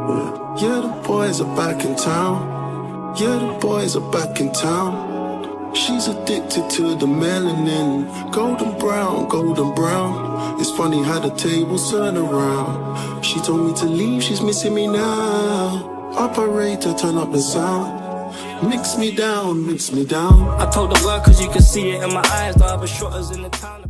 Yeah, the boys are back in town. Yeah, the boys are back in town. She's addicted to the melanin. Golden brown, golden brown. It's funny how the tables turn around. She told me to leave, she's missing me now. Operator, turn up the sound. Mix me down, mix me down. I told the world cause you can see it in my eyes. Don't have a shorters in the town.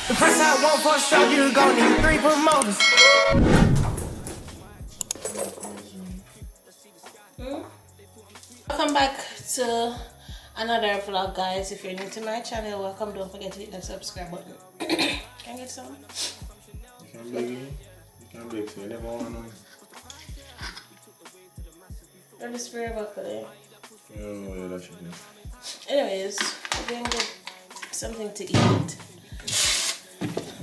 The first I want for sure, you gon' need 3 promoters. Welcome back to another vlog, guys. If you're new to my channel, welcome. Don't forget to hit that subscribe button. Can I get some? You can't beg me. You can't beg, so you never want to. Or the spray buckle. Oh, yeah, that should be. Anyways, we're gonna get something to eat.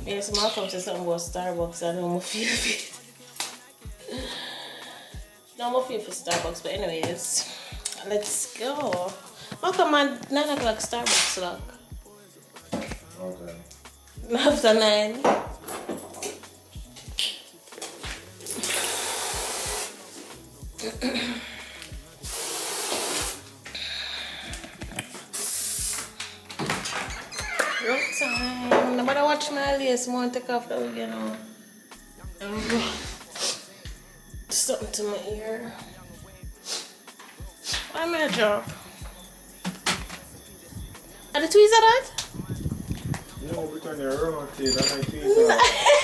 Yes, Malcolm said something about Starbucks. I don't know feel it. No more feel for Starbucks, but anyways, let's go. Malcolm, at 9 o'clock Starbucks lock. Okay. After 9. Road time. Nobody watch my lace. I want to take off the wig, you know. Something to my ear. Why am I drop? Are the tweezers that? No, because you're wrong, kid. That's my tweezer.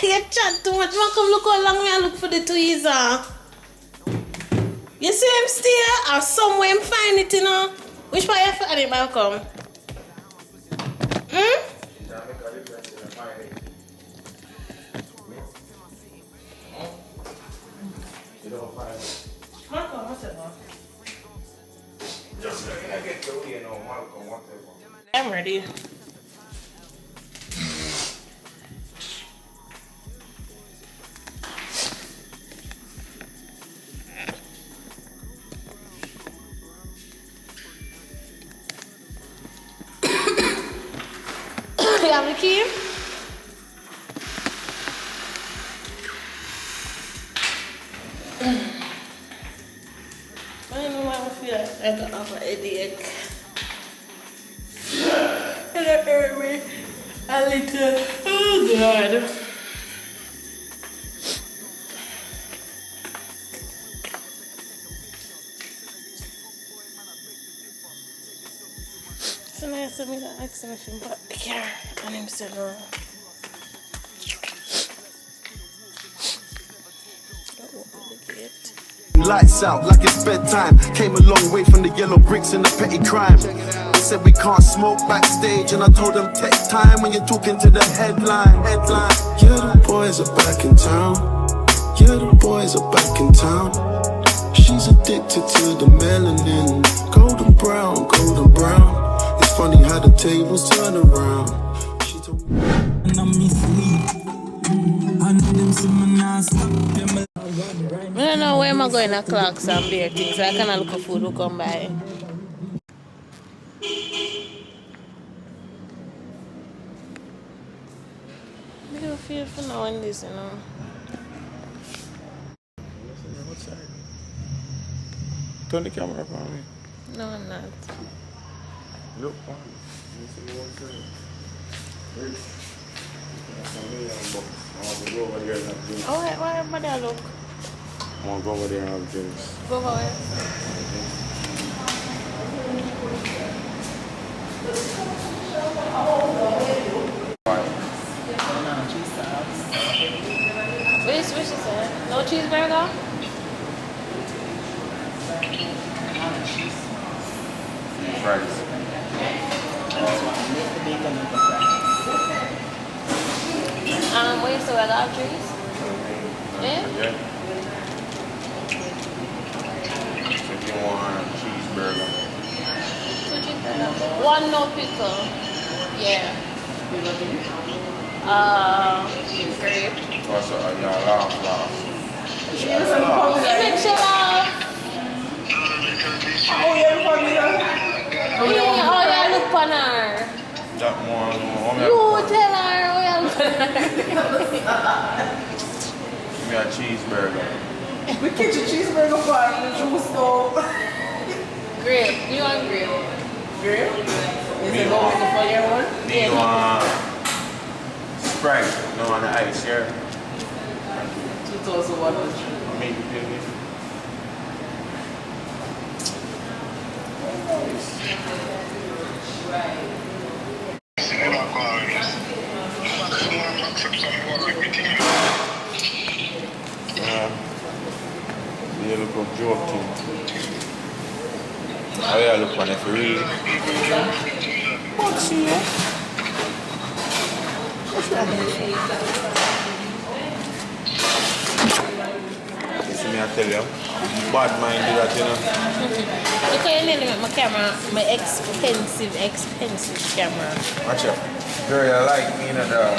You chat too much. Malcolm, look how long I look for the tweezer. You see him still? Or somewhere him find it, you know? Which part you find it, Malcolm? Malcolm, what's it about? Just I get to you know, Malcolm, whatever. I'm ready. You have the key? I don't know why I feel like I got off a headache. And it hurt me a little. Oh God. So nice of me to ask him but yeah, and him said no. Don't open the gate. Lights out like it's bedtime. Came a long way from the yellow bricks and the petty crime. They said we can't smoke backstage, and I told them take time when you're talking to the headline. Yeah, the boys are back in town. Yeah, the boys are back in town. She's addicted to the melanin. Golden brown, golden brown. It's funny how the tables turn around. She told me I don't know where am I going to clocks and beer things. I cannot look for food who come by. I don't feel for now in this, you know. Turn the camera for me. No, I'm not. Look, man. You see what I'm saying? Rich. That's a million bucks. I want to go over there and have drinks. Oh, why everybody I look? I want to go over there and have drinks. Go over there. Which is it? No cheeseburger? Fries. Wait, so I got trees? Yeah? Yeah. So if you want a cheeseburger. 2 cheeseburgers. 1 no pickle. Yeah. Grape. Also, yeah, laugh. Make sure laugh. Oh, yeah, look on her. That one, You tell her how you look on her. give me a cheeseburger. We catch a cheeseburger for the juice stove. Grape. You want grape? Grill? Is Me it low for your one? Me want Sprite, no on the ice, yeah? 2,100. Me, give me. You look up joking. How you look on if you really? What's you? You see me, I tell you, bad mind do that, you know. Look how you nearly make my camera, my expensive camera. Watch out. Girl, you like me, you know, dog.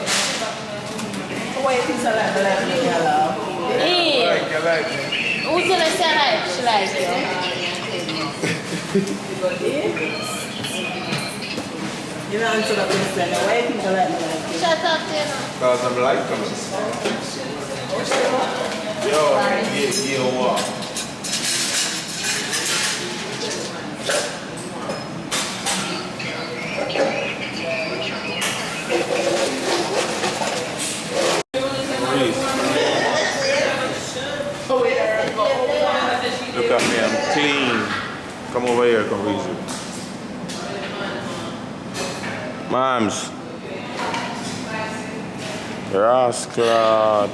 Why you think so like me, hello? You Hey, like me. who's gonna say like she like you? You don't answer the question. Why you think so like me? Shut up, you know. Because I'm like them. Yo, yeah, what? Look at me, I'm clean. Come over here, come visit. Moms. Rascal.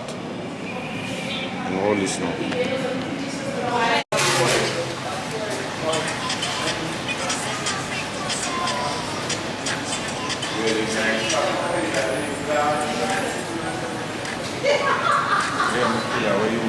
And all this now. Yeah, where you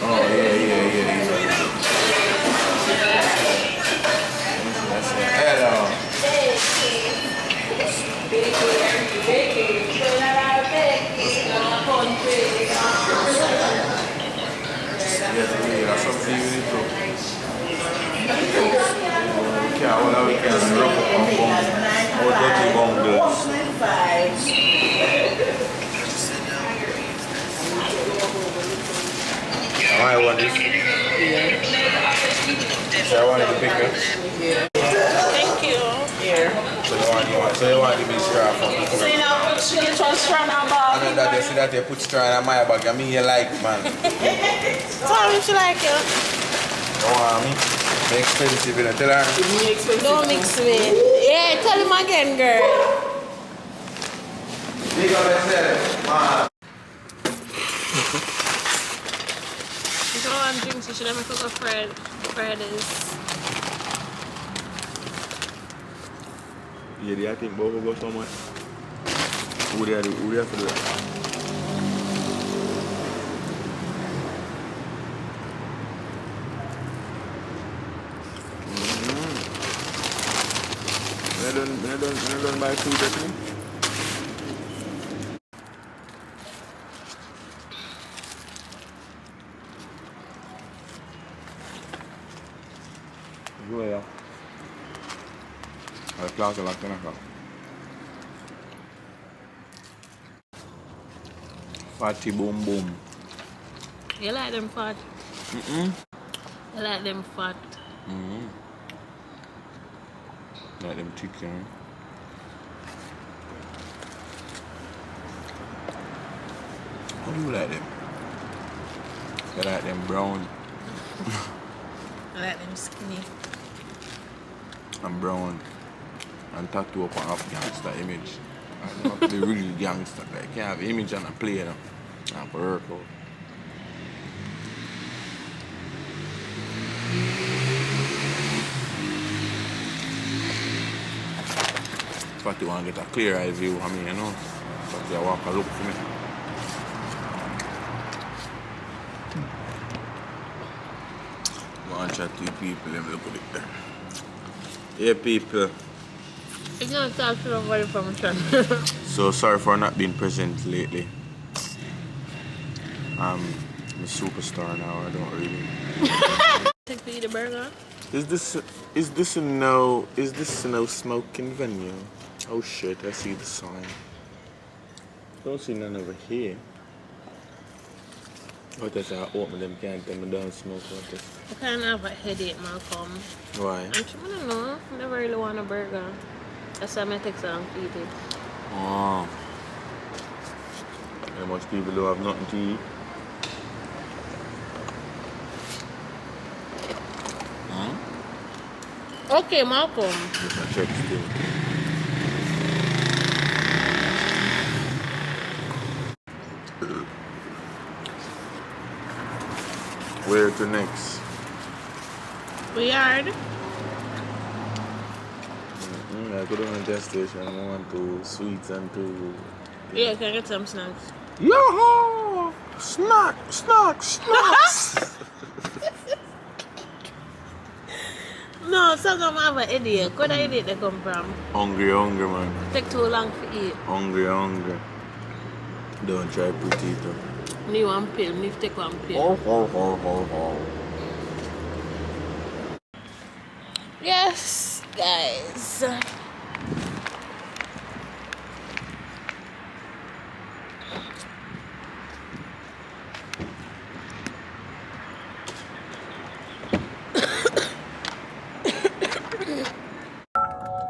Oh, yeah. Hello. Yes, something you need to. We can rub up on bones. Or dirty bone girls. I want this. So I want the picker. Thank you. So you want the big straw for me? So you know, she gets one strand on ball. I know that you see that you put straw in my bag. I mean you like, man. Tell me she like you. You want me? Make expensive, you know. Tell her. Don't mix me. Yeah, tell him again, girl. Big up yourself, man. If you want drinks, you should have cook a Fridays. Yeah, I think both will go somewhere. Who they have to do that? I don't buy food that thing. Go ahead. Al clase la cena acá. Fatty boom boom. You like them fat? You like them fat? like them chicken. How do you like them? You like them brown I like them skinny. and brown and tattoo up on half gangster image. And not the real gangster. Like, you can't have image and a play, you know. And for work out. Fatty want to get a clear eye view of me, you know. Fatty walk and look for me. chat to you people. Let me look at it there. Yeah, people. It's not talk to nobody from chat. So sorry for not being present lately. I'm a superstar now. I don't really. Take to eat the burger. Is this a no smoking venue? Oh shit! I see the sign. Don't see none over here. What is that? Open them can't tell me don't smoke. What is? I kind of have a headache, Malcolm. Why? I don't know. I never really want a burger. That's why I take so long to eat it. Oh. How much people don't have nothing to eat? Okay, Malcolm. Just a check still. Where to next? Weird. I go down to the gas station. I want to sweets and to. Yeah, can I get some snacks? Yo! Snacks! No, some of them have an idiot. Where the idiot they come from? Hungry, man. Take too long to eat. Hungry. Don't try potato. Need one pill. Need to take one pill. Yes, guys.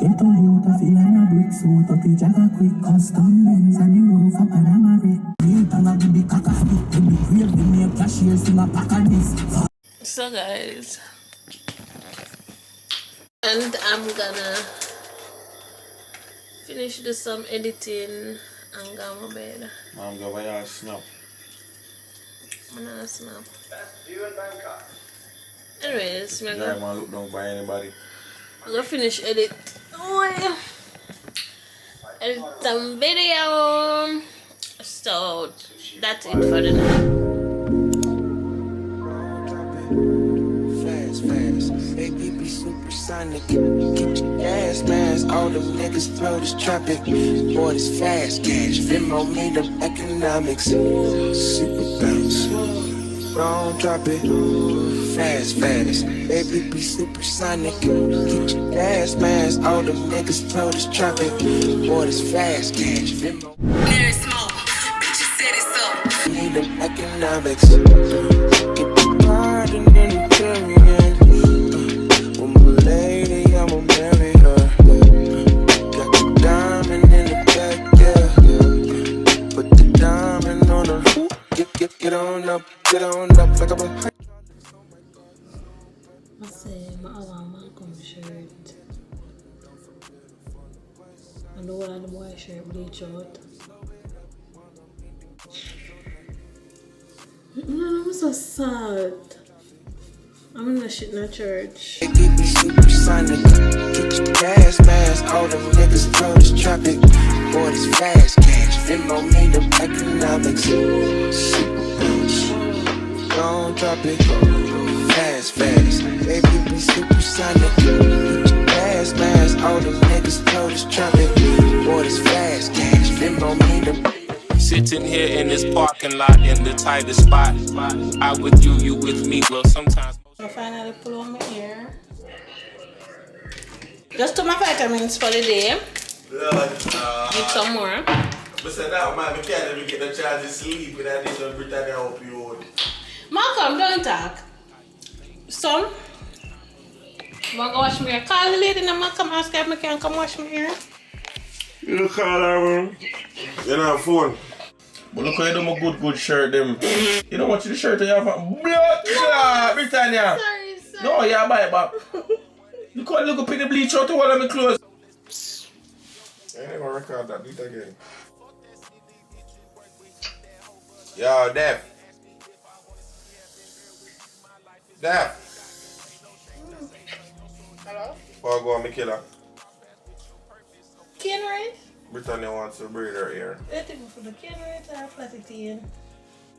Get all you to feel and a brick suit up each other quick custom Benz and the roof up and I'm a rig. Real tongue up with the cock of it. When the grave the name cashiers in a pack of this. So guys, and I'm gonna finish this some editing and go to bed. I'm going to buy a snap. I'm gonna snap. Anyways, I'm Yeah, man, look down by anybody. gonna finish edit. Oh, yeah. Edit some video. So that's it for the night. Fast. Baby be supersonic. Get your gas mask. All them niggas throw this traffic. Boy, this fast cash. Venmo me them economics. Super bounce. Don't drop it. Fast. Baby be supersonic. Get your gas mask. All them niggas throw this traffic. Boy, this fast cash. Venmo. Mary Smoke, bitch, you said it so. Need them economics. Get the garden in the period. With my lady, I'ma marry her. Got the diamond in the back, yeah. Put the diamond on her. Get on up like I'm a. I say, I want Malcolm shirt. I know what the boy shirt bleach out. No, I'm so sad. I'm in the shit in the church. Baby be supersonic. Get your gas mask. All them niggas throw this traffic. Boy, this fast cash. Venmo me them economics. Super bounce. Don't drop it. Fast. Baby be supersonic. Get your gas mask. All them niggas throw this traffic. Boy, this fast cash. Venmo me them. Sitting here in this parking lot in the tightest spot. I with you, you with me. Well, sometimes. I finally pull on my hair. Just took my vitamins for the day. Need some more. But say now, man, we can't even get the chance to sleep without this one Britannia opioid. Malcolm, don't talk. Son, you want to go wash my hair? Call the lady and Malcolm ask if I can come wash my hair. You look call her, man. You know, phone. But look how you do my good shirt, them. You don't want the shirt you have blood clot, Britannia. Sorry. No, you buy it back. Look how look up in the bleach out to one of my clothes. I ain't never record that, do it again. Yo, Def. Hello? Oh, go on, me killer. Cane right? Britannia wants to braid her hair. I think for the cane right or flat it in.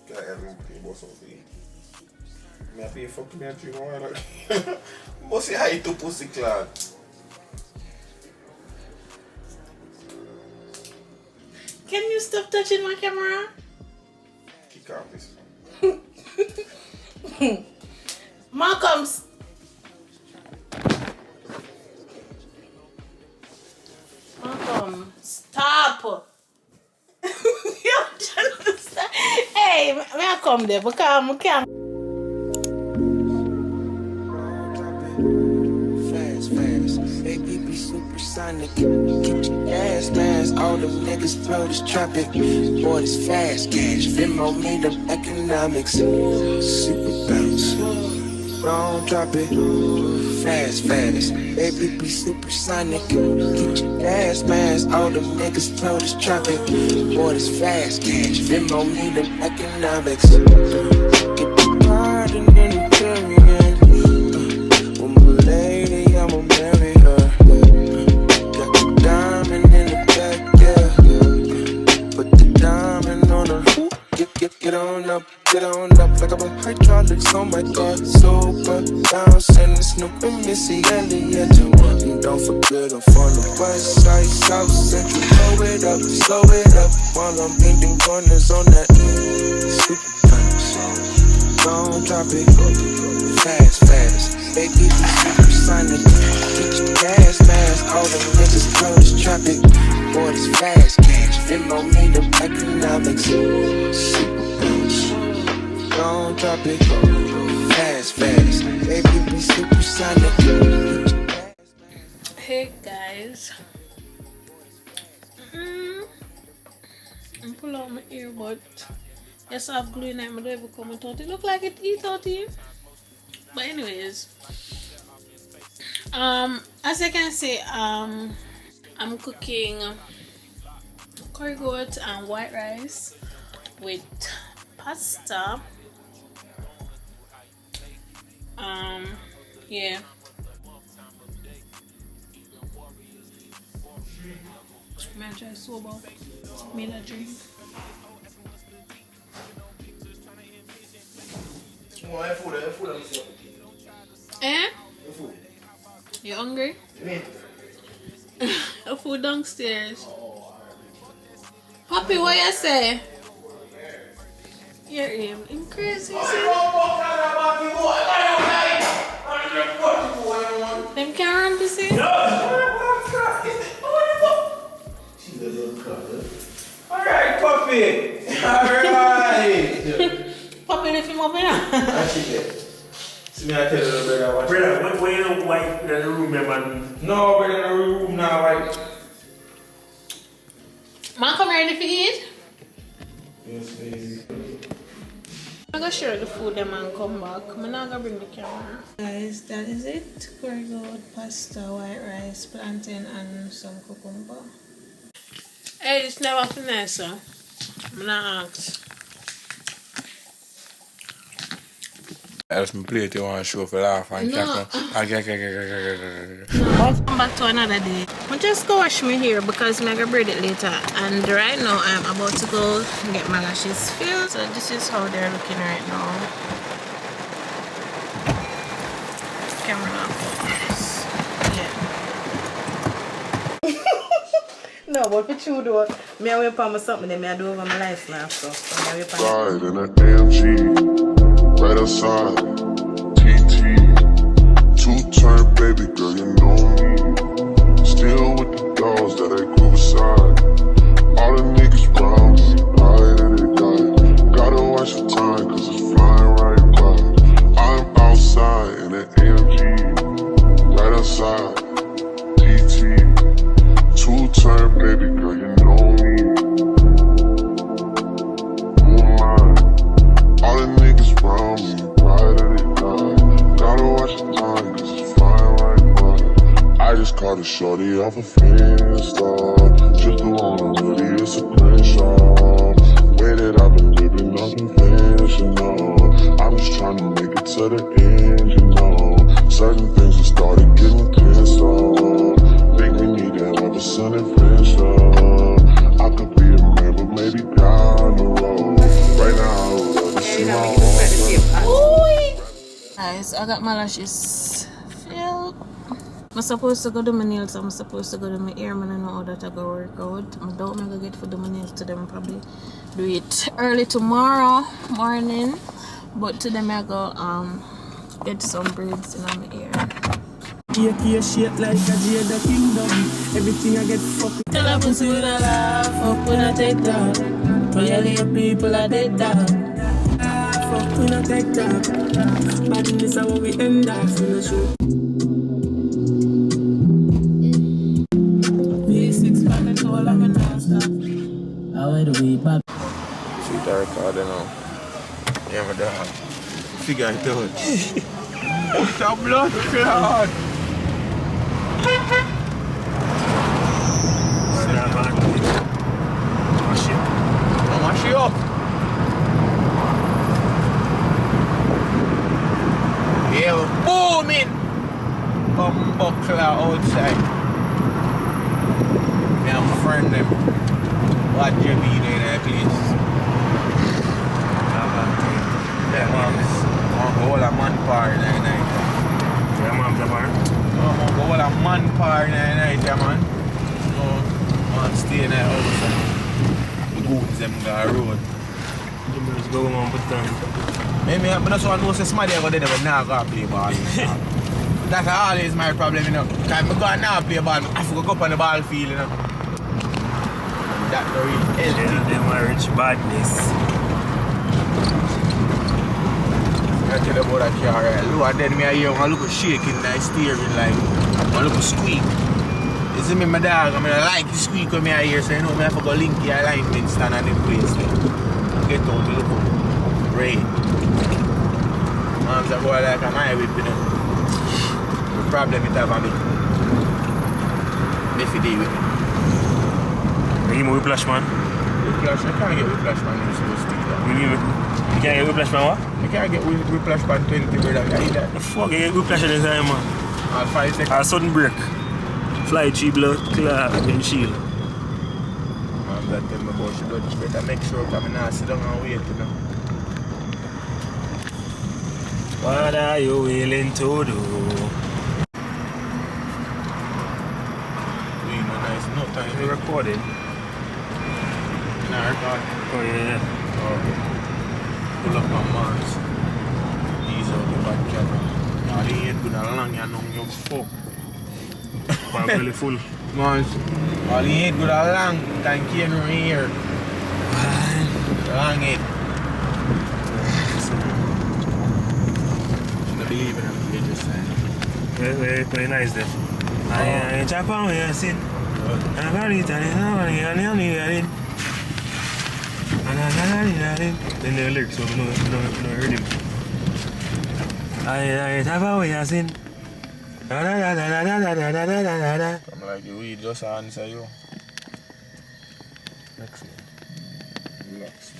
Can I have me about some feet? Me pay fuck me a drink a while ago. Must say hi to pussy clad. Can you stop touching my camera? Kick off this. Malcolm. Malcolm, stop. Hey, may I come there because I can't. Fast. Baby be supersonic. Get your gas mask. All them niggas throw this traffic. Boy, this fast cash. Venmo me the economics. Super bounce. Don't drop it. Fast. Baby be supersonic. Get your gas mask. All them niggas throw this traffic. Boy, this fast cash. Venmo me the economics. Get the card and then the period. With my lady, I'ma marry her. Got the diamond in the back, yeah. Put the diamond on her. Get on up like I'm a hydraulics on my car. Super bouncing the Snoop and Missy Elliott. And don't forget I'm from the west side, south central. Slow it up, while I'm bending corners on that super bounce. Don't drop it, fast. Baby, be supersonic. Get your gas mask, all them niggas throw this traffic. Boy, this fast cash, Venmo me the economics. Super bounce, don't drop it. Fast, baby, be supersonic. Hey guys, I'm pull out my earbud. Yes, I have glue in it, but I don't even come out. It look like it eat out here. But anyways, as I can say, I'm cooking curry goat and white rice with pasta. Yeah. I'm try sober. Made a drink. Eh? You hungry? A food downstairs. Papi, what you say? You're him crazy. Them can't run to see? Alright, puppy. Alright. Papi, lift him up here. See me, I tell you, brother. Brother, where you wife in the room, man? No, brother, in the room now, right? Man, come ready for eat? Yes, baby. I'm gonna share the food them and come back. I'm not gonna bring the camera. Guys, that is it. Curry goat, pasta, white rice, plantain, and some cucumber. Hey, it's never finished, so I'm not asked. Else me play it, you want to show for laugh and No. Okay. I'll come back to another day. I'll just go wash my hair because I'm gonna braid it later. And right now I'm about to go get my lashes filled. So this is how they're looking right now. Camera not focus. Yeah. No, but for true though, me I wear on something then me I do over my life now. So I wear Ride in an AMG, right outside, TT, two-turn baby girl, you know me. Still with the dogs that I grew beside. All the niggas round me, right and they die. Gotta watch the time, cause it's flying right by. I'm outside in an AMG, right outside, TT, two-turn baby girl, you know me. All the niggas round me, right and they die. Gotta watch the time, cause it's flying right by. I just caught a shorty off a Finsta. Just the one really, it's a screenshot. Way that I've been living, nothing conventional. I'm just trying to make it to the end, you know. Certain things have started getting pissed off. Think we need to have a sun adventure. I could be a man, but maybe down the road. Right now, I would love to see my home. guys, I got my lashes filled. I'm supposed to go do my nails, I'm supposed to go do my hair, but I know how that I go work out. I don't make a get for do my nails to them, probably do it early tomorrow morning. But today I go get some braids in my hair. AK shit like a Jada Kingdom. Everything I get fucked. Tell a pussy with a laugh, fuck when I take that. Violate people I did that. Fuck when I take that. Badness is how we end up in the show. V6 packet all I'm in non-stop. How do we back? Sweet record, you know. Yeah, my dog. Figure it out. It's a blood clot. Mash it up. Yeah, we're booming. Buckler outside. Me and my friend them. What you be in that place? Yeah, man. I'm going to a man party that night. Yeah, man, I'm going to a man party that night, yeah, man. So, I'm staying there outside. The goons them go road. Let's go, man, put down. Maybe I just want to know somebody go there but now go play ball. That's always my problem, you know. Because I go now play ball, I have to go up on the ball field, you know. That's the real healthy. Yeah, them are rich badness. I tell you about that car, right? Look, and then me I hear one look shaking that steering like one look squeak. You see me, my dog, I mean, I like the squeak when I hear, so you know, I have to go link the alignment stand on the place there. Get out to look up. Rain. Mom's a boy like a my whip, you know. The problem it have on me. If you deal with it. Give me whiplash, man. Whiplash? I can't get whiplash, man. You're supposed to do that. You can't get whiplash, man, what? I can't get whiplash, man, 20, brother. I eat that. The fuck, you get whiplash at the time, man. 5 seconds. A sudden break. Fly cheap blood, clear, windshield. Mom, that tell me about she better make sure I'm not sit down and wait, you know. What are you willing to do? We no nice, no time. You recording? Nah, record. Oh, yeah. Oh. Pull up my mans. These are the bad camera. Nah, they ain't good and long, you know, you fuck. I'm really full. Mans, all he ain't good and long, can keep no here. Long it. Shouldn't believe in him, you just saying. Very nice there. I chop on your sin. I'm very tired. Then the lyrics, so no heard him. I chop on your sin. I'm like, the weed just answer you. Next one. Relax.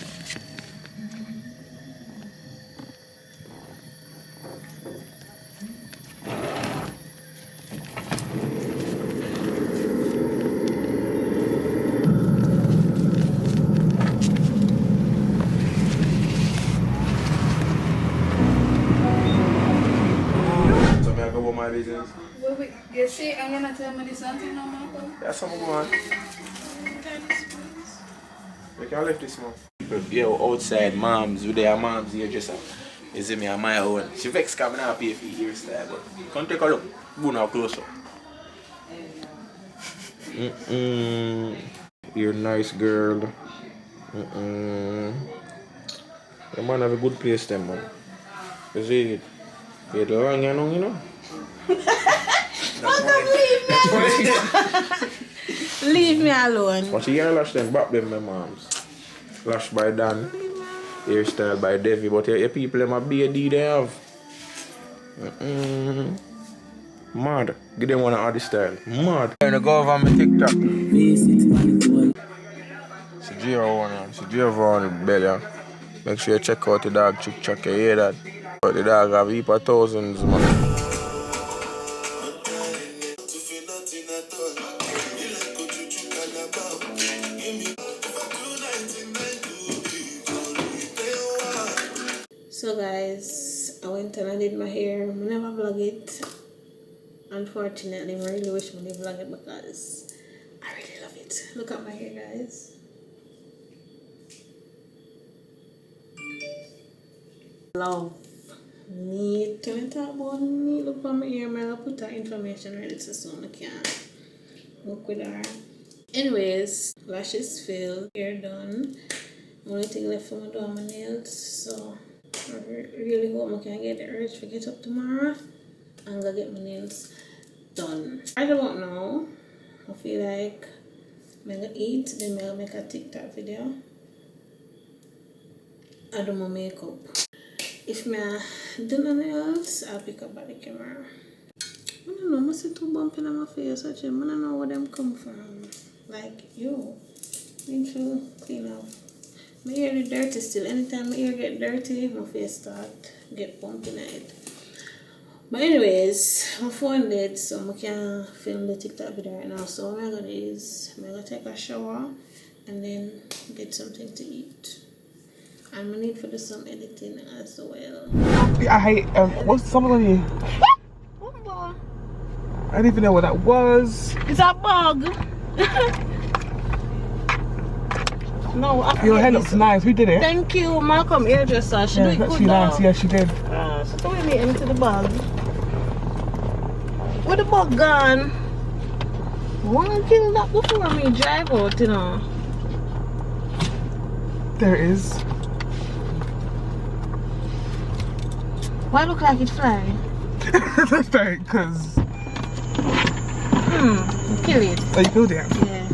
My business. Wait, you see, I'm gonna tell me something no matter. That's something man. You can lift this man. Yo, outside moms, with their moms here just you see me on my own. She vex coming out pay for your hairstyle, but come take a look. Go now closer. You're a nice girl. The man have a good place then, man. You see it? You're the long, you know? Leave me alone. What's your lash then? Back them, my moms. Lash by Dan. Hairstyle by Devi. But your people, them a BD they have. Mad. Give them one of the style. Mad. I'm gonna go over my TikTok. It's a G01. It's a G01 with belly. Make sure you check out the dog Chick Chuck. You hear that? But the dog have heap of thousands, man. So guys, I went and I did my hair. I never vlog it. Unfortunately, I really wish I did vlog it because I really love it. Look at my hair, guys. Love. Need to talk about me. Look at my hair. I'm going to put her information ready so soon I can work with her. Anyways, lashes filled, hair done. Only thing left for me to do my nails. So I really hope I can get the urge to get up tomorrow and go get my nails done. I don't know. I feel like I'm gonna eat, then I'm gonna make a TikTok video. I do my makeup. If I do nothing else, I'll pick up by the camera. I don't know, I see two bumping on my face. I don't know where them come from. Like, yo, need to clean up. My hair is dirty still. Anytime my hair get dirty, my face start get bumping at it. But anyways, my phone dead, so I can't film the TikTok video right now. So what I'm gonna do is I'm gonna take a shower and then get something to eat. And I need to do some editing as well. I hate what's someone on you? I didn't even know what that was. It's a bug. No, your hair looks nice. Who did it? Thank you, Malcolm hairdresser. She did good. She nice. Yeah, she did. So throw me into the bag. Where the bug gone? I want to kill that before me drive out, you know. There it is. Why look like it's flying? That's right, because... Kill it. Oh, you killed it? Yeah.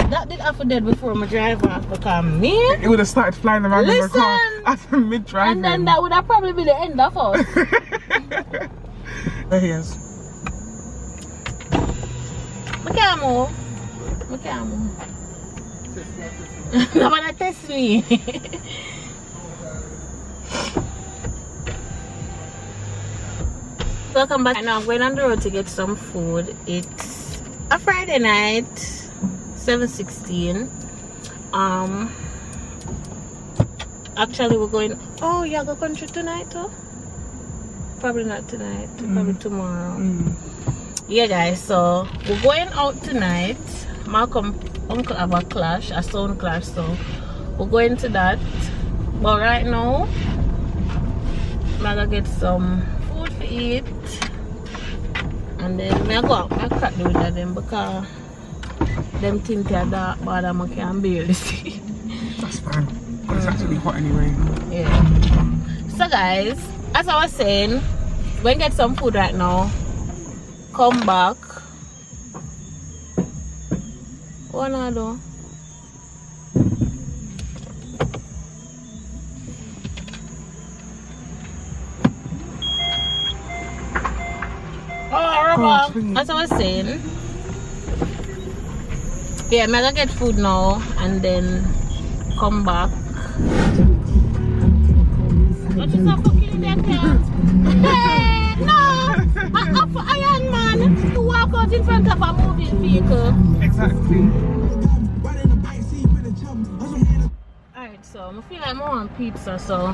That did have to dead before my drive off because me... It would have started flying around in the car after mid-driving. And then that would have probably been the end of us. There he is. I can't move. No one test me. Welcome back. Now I'm going on the road to get some food. It's a Friday night, 7:16. Actually we're going. Oh, you go country tonight, though? Probably not tonight. Probably tomorrow. Yeah, guys. So we're going out tonight. Malcolm uncle have a clash, a sound clash. So we're going to that. But right now, I'm gonna get some food to eat, and then I go out. I crack the window them because them things are dark, but I can barely see. That's fine. But it's actually hot anyway. Yeah. So guys, as I was saying, we're gonna get some food right now. Come back. What I do? As I was saying, yeah, I'm gonna get food now and then come back. What is up fucking that Hey, no! I'm up for Iron Man to walk out in front of a moving vehicle. Exactly. Alright, so I feel like I want pizza, so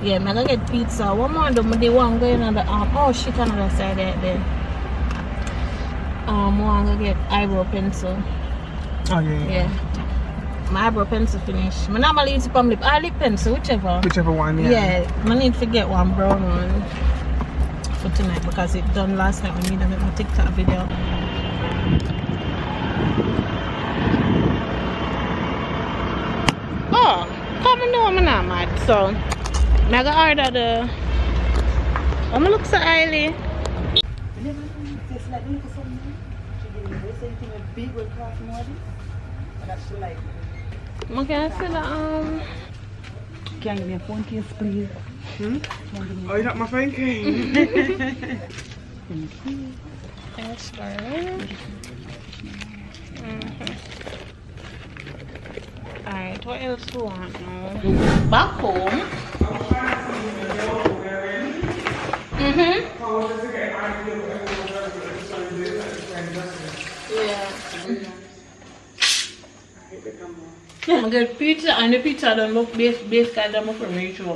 yeah, I'm gonna get pizza. One more of the one going on the oh shit, another side there. I'm gonna get eyebrow pencil. Oh yeah. My eyebrow pencil finished. I normally use palm lip, lip pencil, whichever one, yeah. I need to get one brown one for tonight because it done last night when I made my TikTok video. Oh, come on, no, I'm not mad. So I'm gonna order the. I'm gonna look so early. Okay, I feel Can you give me a phone case, please? Oh, you got my phone case? Thank you. Yes, darling. Alright, what else do you want now? Back home. Yeah. I get pizza and the pizza don't look base kind of for me too.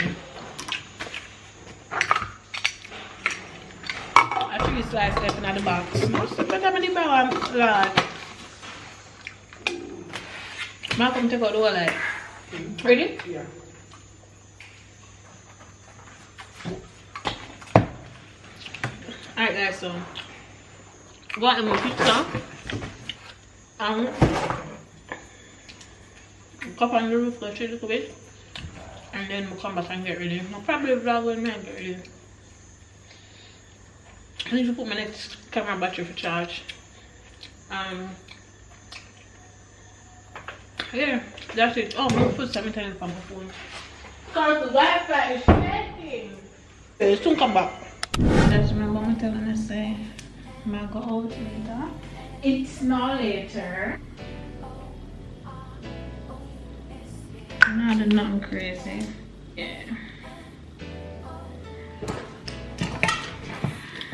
cheese slice left in the box. Most of them in the bag, Lord. Malcolm, take out the whole light. Ready? Yeah. Alright guys, so got my pizza and cup on the roof, go chill a little bit, and then we'll come back and get ready. I'll probably vlog when I get ready. I need to put my next camera battery for charge. Yeah, that's it. Oh, I'm gonna put something on my phone. Because the Wi-Fi is shaking. Okay, soon come back. Just remember me telling her say I'm gonna go out later. It's not later. I'm not doing nothing crazy. Yeah.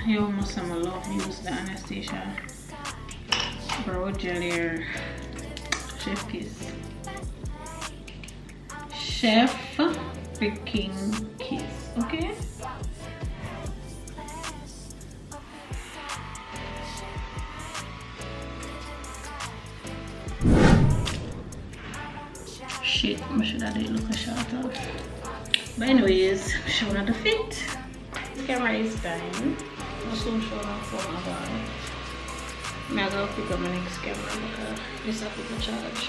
You almost have a love use the Anastasia brow jelly or chef kiss. Chef freaking kiss, okay? Shit, I should have did look a shot off. But anyways, showing at the fit. This camera is dying. I'll soon show that phone about it. I'm gonna pick up my next camera because this has to charge.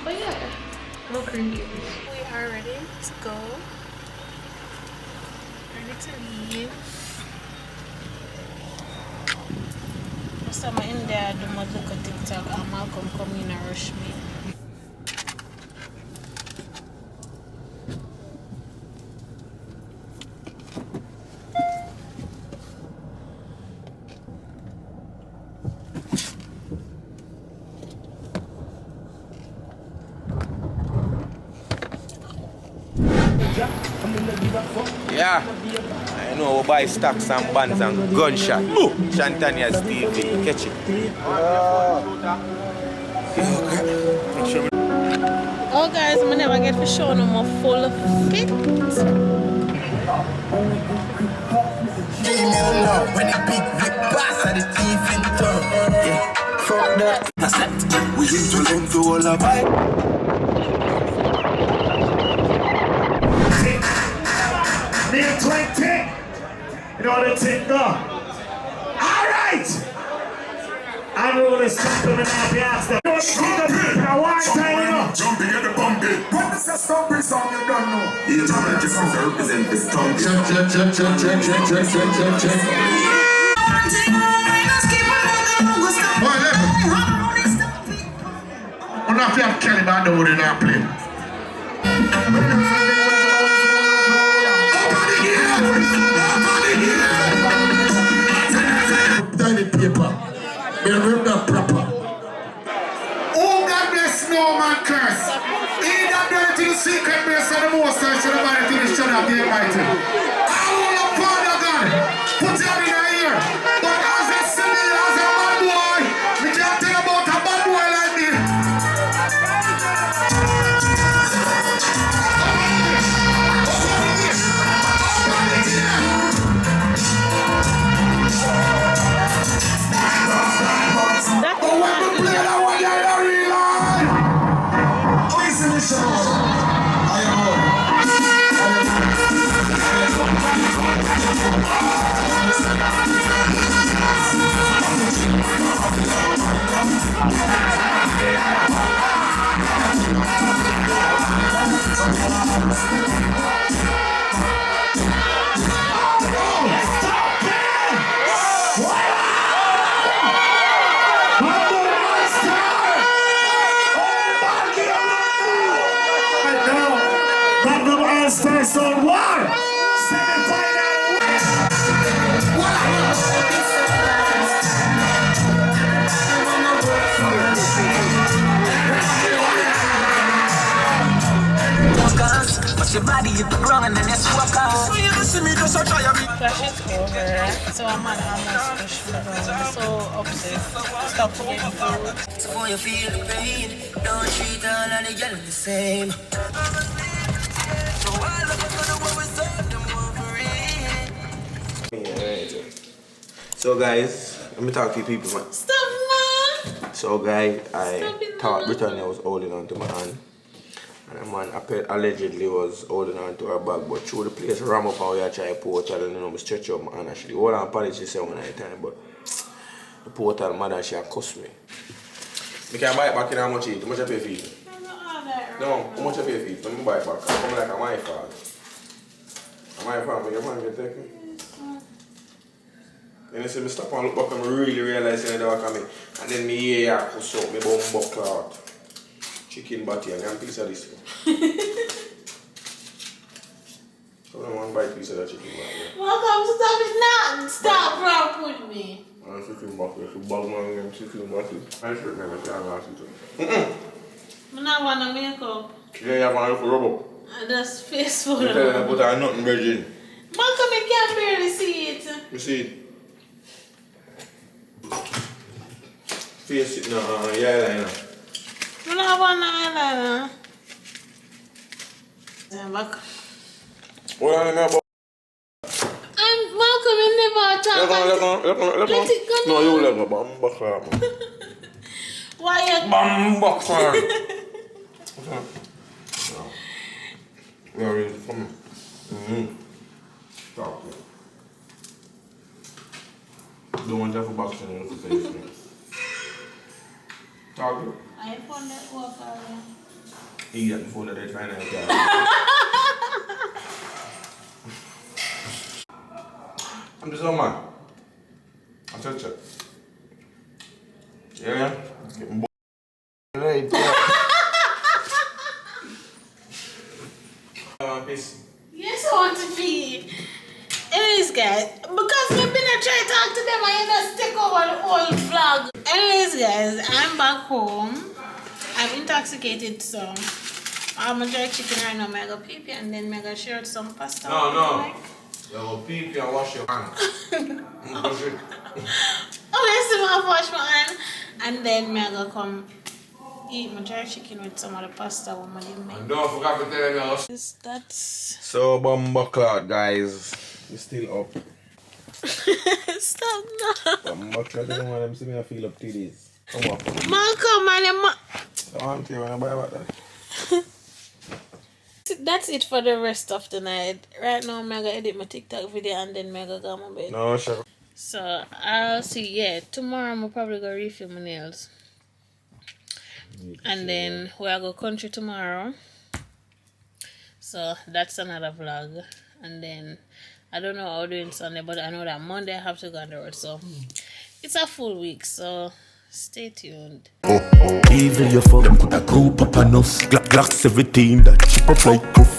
But yeah, no cranky. We are ready to go. Ready to leave. First time I'm in there, I do my look at TikTok and Malcolm come in and rush me. Yeah, I know we buy stocks and buns and gunshot. Boom! Shantanya'S TV, catch it. Oh guys, I never get to show no more full fit. When the big rip pass at the teeth in turn. Yeah, fuck that. That's that. We into them to all our vibe. Near 20. You know the thing go. Alright! I'm rolling something and I'll be asked them. Don't see the beat, now one time you know. Jumping at the bumpy. What is the stomping song you don't know? You just represent the stomp. Check. I'm not feeling Kelly, but I know what they're not playing. Tiny paper. They rip that proper. Oh, God bless no man curse. He that doeth in secret place of the most high shall abide till the shadow of the Almighty. I will upon the God. Put your in our ear. But as a silly, as a bad boy, we can't tell about a bad boy like me. On war! Semi-final! What's your body hit the ground and then you swap out. Flash is over, so I'm on almost push for I'm so upset. Stop forgetting food. So when you feel the pain, don't treat all of the girls the same. So all of them gonna worry, them over it. So guys, let me talk to you people, man. Stop, man. So guy, I thought Britannia was holding on to my hand. And the man allegedly was holding on to her bag, but through the place ram up and we are trying to portal and I stretch up my hand actually. Hold on, apology say one at a time, but the portal mother she cussed me. I can buy it back in how much it? How much I pay for it? No, how much I pay for it? Let me buy it back. I'm like a my fault. My fault, but your man can take me. Then I say me stop and look back and I really realize that I come in. And then me hear ya cuss out, me bum buckle out. Chicken body and a piece of this. So I want to buy a piece of that chicken body. Welcome, stop it now. Stop rap with me. I'm chicken body. If you bug man, I'm chicken body. I should never say I'm not chicken. I don't want to make up. Yeah, you want to look for rubber. That's face for you tell them put on nothing virgin. Malcolm, I can't barely see it. You see it? Face it now, eyeliner. I don't want eyeliner. I'm back. What are you about? I'm Malcolm, I never talk. Let it go. No, you let go, but I'm back there. Why you? I'm back there. Where are you coming? Stop. Don't want to have a box in your face. Talk. I found that work already. He got the phone that they find out. I'm just on man. I'll touch it. Yeah? It's getting bored. Right. Peace. Yes, I want to pee. Anyways, guys, because we've been trying to talk to them, I just take over the whole vlog. Anyways, guys, I'm back home. I'm intoxicated, so I'm gonna dry chicken right now. I'm gonna go pee and then I'm gonna share some pasta. No. You go pee and wash your hands. Okay, so I'm gonna wash my hand and then I'm gonna come eat my dry chicken with some of the pasta what I didn't make. And don't forget to tell me That's so bumbuckler, guys. You still up. stop now. Bumbuckler, I don't want them to see me feel up titties. Come on. Malcolm, I want to when I buy about that. That's it for the rest of the night. Right now, I'm gonna edit my TikTok video and then I'm gonna go to my bed. No, sure. So, I'll see. Yeah, tomorrow I'm probably gonna refill my nails. And then we'll go country tomorrow. So, that's another vlog. And then, I don't know how I'm doing Sunday, but I know that Monday I have to go on the road. So, it's a full week. So, stay tuned. Evil, you for them put a group up on us. Glock 17, that chip up like goof.